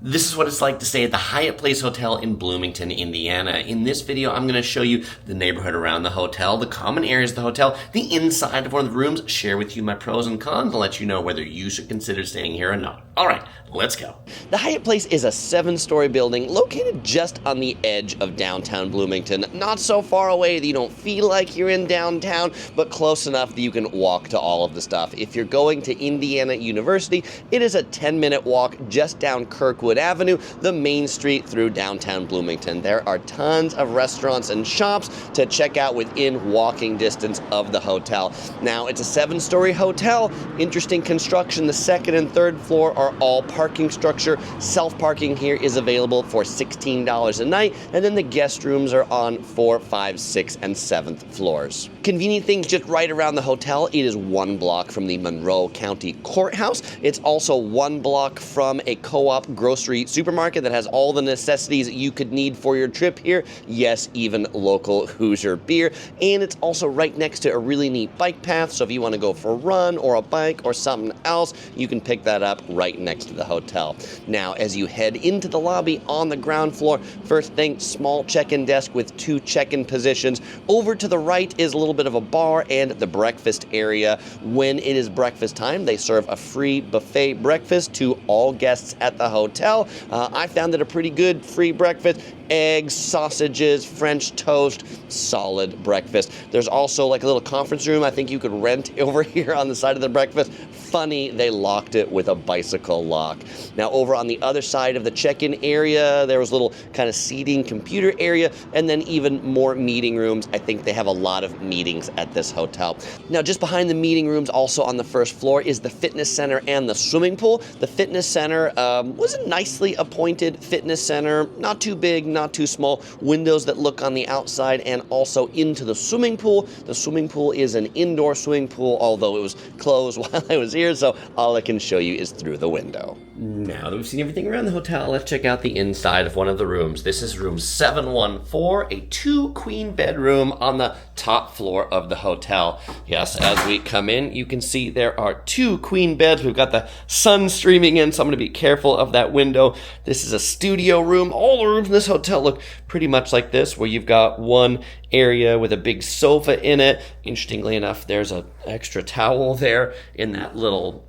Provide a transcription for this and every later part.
This is what it's like to stay at the Hyatt Place Hotel in Bloomington, Indiana. In this video, I'm going to show you the neighborhood around the hotel, the common areas of the hotel, the inside of one of the rooms, share with you my pros and cons, and let you know whether you should consider staying here or not. All right, let's go. The Hyatt Place is a 7-story building located just on the edge of downtown Bloomington. Not so far away that you don't feel like you're in downtown, but close enough that you can walk to all of the stuff. If you're going to Indiana University, it is a 10-minute walk just down Kirkwood Avenue, the main street through downtown Bloomington. There are tons of restaurants and shops to check out within walking distance of the hotel. Now, it's a 7-story hotel. Interesting construction. The second and third floor are all parking structure. Self-parking here is available for $16 a night, and then the guest rooms are on 4, 5, 6, and 7th floors. Convenient things just right around the hotel. It is 1 block from the Monroe County Courthouse. It's also 1 block from a co-op grocery supermarket that has all the necessities you could need for your trip here. Yes, even local Hoosier beer. And it's also right next to a really neat bike path, so if you want to go for a run or a bike or something else, you can pick that up right next to the hotel. Now, as you head into the lobby on the ground floor, first thing, small check-in desk with 2 check-in positions. Over to the right is a little bit of a bar and the breakfast area. When it is breakfast time, they serve a free buffet breakfast to all guests at the hotel. I found it a pretty good free breakfast. Eggs, sausages, French toast, solid breakfast. There's also like a little conference room I think you could rent over here on the side of the breakfast. Funny, they locked it with a bicycle lock. Now, over on the other side of the check-in area, there was a little kind of seating computer area, and then even more meeting rooms. I think they have a lot of meetings at this hotel. Now, just behind the meeting rooms, also on the first floor, is the fitness center and the swimming pool. The fitness center was a nicely appointed fitness center, not too big, not too small, windows that look on the outside and also into the swimming pool. The swimming pool is an indoor swimming pool, although it was closed while I was here, so all I can show you is through the window. Now that we've seen everything around the hotel, let's check out the inside of one of the rooms. This is room 714, a 2-queen bedroom on the top floor of the hotel. Yes, as we come in, you can see there are 2 queen beds. We've got the sun streaming in, so I'm going to be careful of that window. This is a studio room. All the rooms in this hotel look pretty much like this, where you've got one area with a big sofa in it. Interestingly enough, there's an extra towel there in that little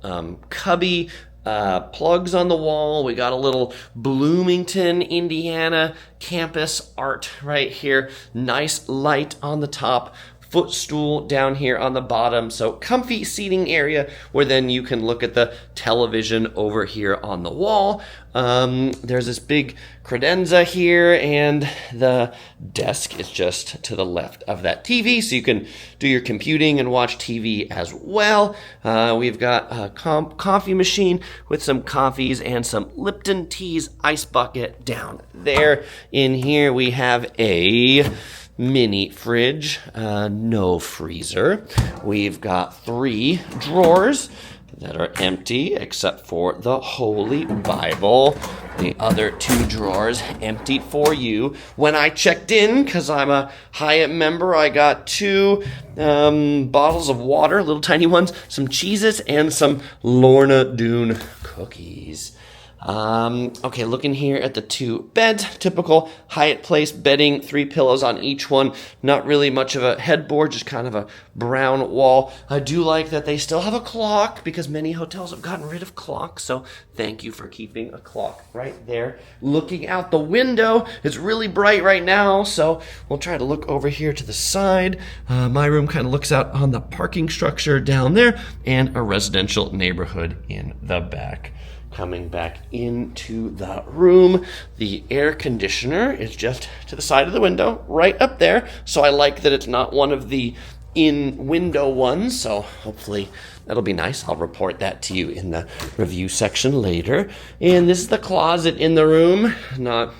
cubby. Plugs on the wall. We got a little Bloomington, Indiana campus art right here. Nice light on the top. Footstool down here on the bottom, so comfy seating area where then you can look at the television over here on the wall. There's this big credenza here, and the desk is just to the left of that TV, so you can do your computing and watch TV as well. We've got a coffee machine with some coffees and some Lipton teas ice bucket down there. In here we have a mini fridge, no freezer. We've got 3 drawers that are empty except for the Holy Bible. The other 2 drawers emptied for you. When I checked in, because I'm a Hyatt member, I got 2 bottles of water, little tiny ones, some cheeses, and some Lorna Doone cookies. Okay, looking here at the 2 beds, typical Hyatt Place bedding, 3 pillows on each one. Not really much of a headboard, just kind of a brown wall. I do like that they still have a clock, because many hotels have gotten rid of clocks, so thank you for keeping a clock right there. Looking out the window, it's really bright right now, so we'll try to look over here to the side. My room kind of looks out on the parking structure down there, and a residential neighborhood in the back. Coming back into the room, the air conditioner is just to the side of the window, right up there. So I like that it's not one of the in-window ones, so hopefully that'll be nice. I'll report that to you in the review section later. And this is the closet in the room. Not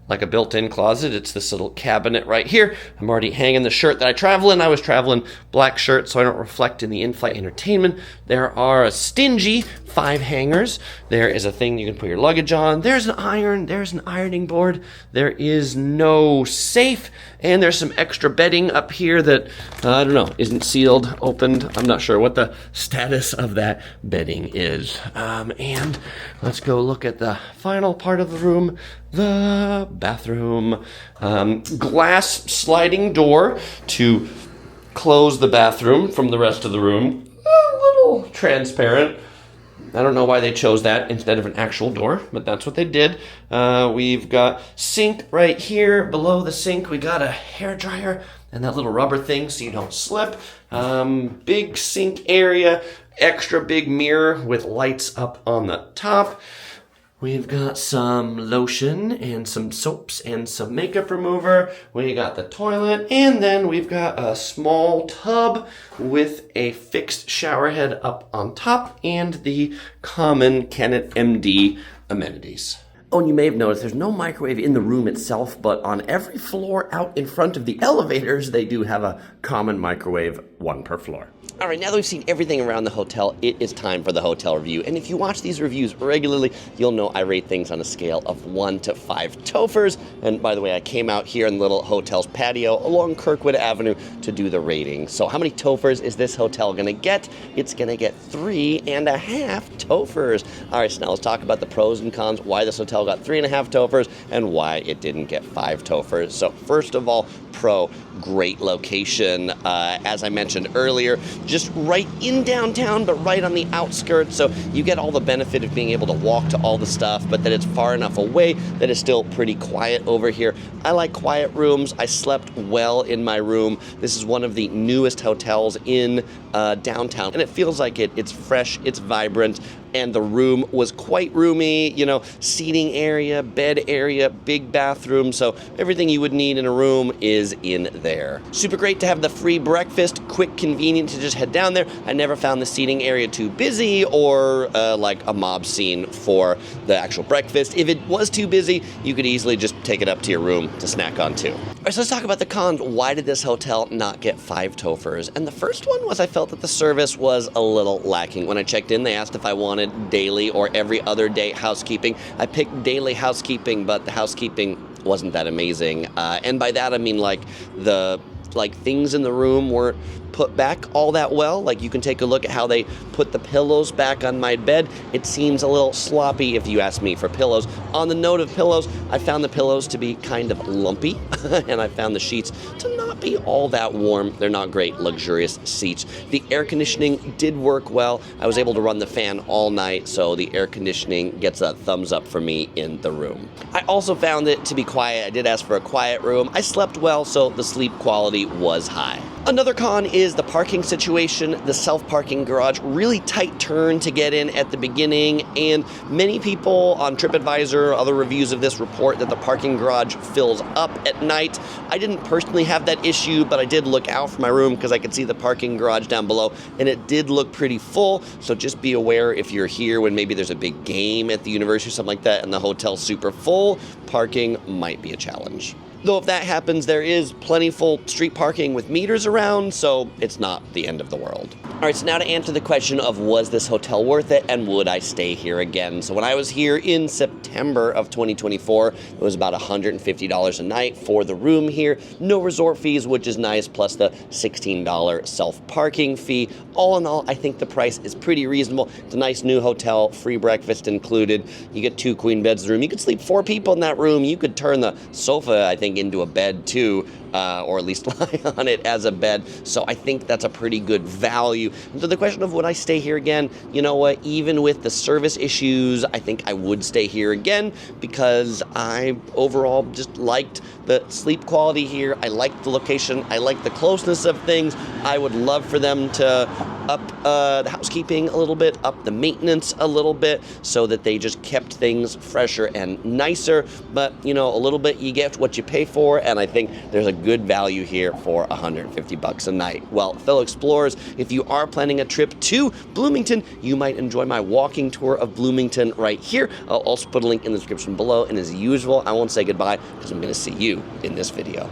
like a built-in closet. It's this little cabinet right here. I'm already hanging the shirt that I travel in. I was traveling black shirt so I don't reflect in the in-flight entertainment. There are a stingy 5 hangers. There is a thing you can put your luggage on. There's an iron. There's an ironing board. There is no safe. And there's some extra bedding up here that, I don't know, isn't sealed, opened. I'm not sure what the status of that bedding is. And let's go look at the final part of the room, the bathroom. Glass sliding door to close the bathroom from the rest of the room. A little transparent. I don't know why they chose that instead of an actual door, but that's what they did. We've got sink right here. Below the sink, we got a hairdryer and that little rubber thing so you don't slip. Big sink area, extra big mirror with lights up on the top. We've got some lotion and some soaps and some makeup remover. We got the toilet, and then we've got a small tub with a fixed shower head up on top and the common Canon MD amenities. Oh, and you may have noticed there's no microwave in the room itself, but on every floor out in front of the elevators, they do have a common microwave, 1 per floor. All right, now that we've seen everything around the hotel, it is time for the hotel review. And if you watch these reviews regularly, you'll know I rate things on a scale of 1 to 5 Tofers. And by the way, I came out here in the little hotel's patio along Kirkwood Avenue to do the rating. So how many Tofers is this hotel gonna get? It's gonna get 3.5 Tofers. All right, so now let's talk about the pros and cons, why this hotel got 3.5 Tofers and why it didn't get 5 Tofers. So first of all, pro, great location. As I mentioned earlier, just right in downtown, but right on the outskirts, so you get all the benefit of being able to walk to all the stuff, but that it's far enough away that it's still pretty quiet over here. I like quiet rooms. I slept well in my room. This is one of the newest hotels in downtown, and it feels like it's fresh, it's vibrant, and the room was quite roomy, you know, seating area, bed area, big bathroom, so everything you would need in a room is in there. Super great to have the free breakfast, quick, convenient to just head down there. I never found the seating area too busy or like a mob scene for the actual breakfast. If it was too busy, you could easily just take it up to your room to snack on too. All right, so let's talk about the cons. Why did this hotel not get 5 Tofers? And the first one was I felt that the service was a little lacking. When I checked in, they asked if I wanted daily or every other day housekeeping. I picked daily housekeeping, but the housekeeping wasn't that amazing. And by that I mean like the things in the room weren't put back all that well. Like you can take a look at how they put the pillows back on my bed. It seems a little sloppy if you ask me for pillows. On the note of pillows, I found the pillows to be kind of lumpy and I found the sheets to not be all that warm. They're not great, luxurious seats. The air conditioning did work well. I was able to run the fan all night, so the air conditioning gets a thumbs up for me in the room. I also found it to be quiet. I did ask for a quiet room. I slept well, so the sleep quality was high. Another con is the parking situation. The self-parking garage, really tight turn to get in at the beginning, and many people on TripAdvisor, other reviews of this report that the parking garage fills up at night. I didn't personally have that issue, but I did look out for my room because I could see the parking garage down below, and it did look pretty full, so just be aware if you're here when maybe there's a big game at the university or something like that and the hotel's super full, parking might be a challenge. Though if that happens, there is plentiful street parking with meters around, so it's not the end of the world. All right, so now to answer the question of was this hotel worth it and would I stay here again? So when I was here in September of 2024, it was about $150 a night for the room here. No resort fees, which is nice, plus the $16 self-parking fee. All in all, I think the price is pretty reasonable. It's a nice new hotel, free breakfast included. You get 2 queen beds in the room. You could sleep 4 people in that room. You could turn the sofa, I think, into a bed too, or at least lie on it as a bed. So I think that's a pretty good value. And so the question of would I stay here again, you know what, even with the service issues, I think I would stay here again because I overall just liked the sleep quality here. I liked the location. I liked the closeness of things. I would love for them to up the housekeeping a little bit, up the maintenance a little bit, so that they just kept things fresher and nicer. But, you know, a little bit, you get what you pay for, and I think there's a good value here for $150 a night. Well, fellow explorers, if you are planning a trip to Bloomington, you might enjoy my walking tour of Bloomington right here. I'll also put a link in the description below, and as usual, I won't say goodbye because I'm going to see you in this video.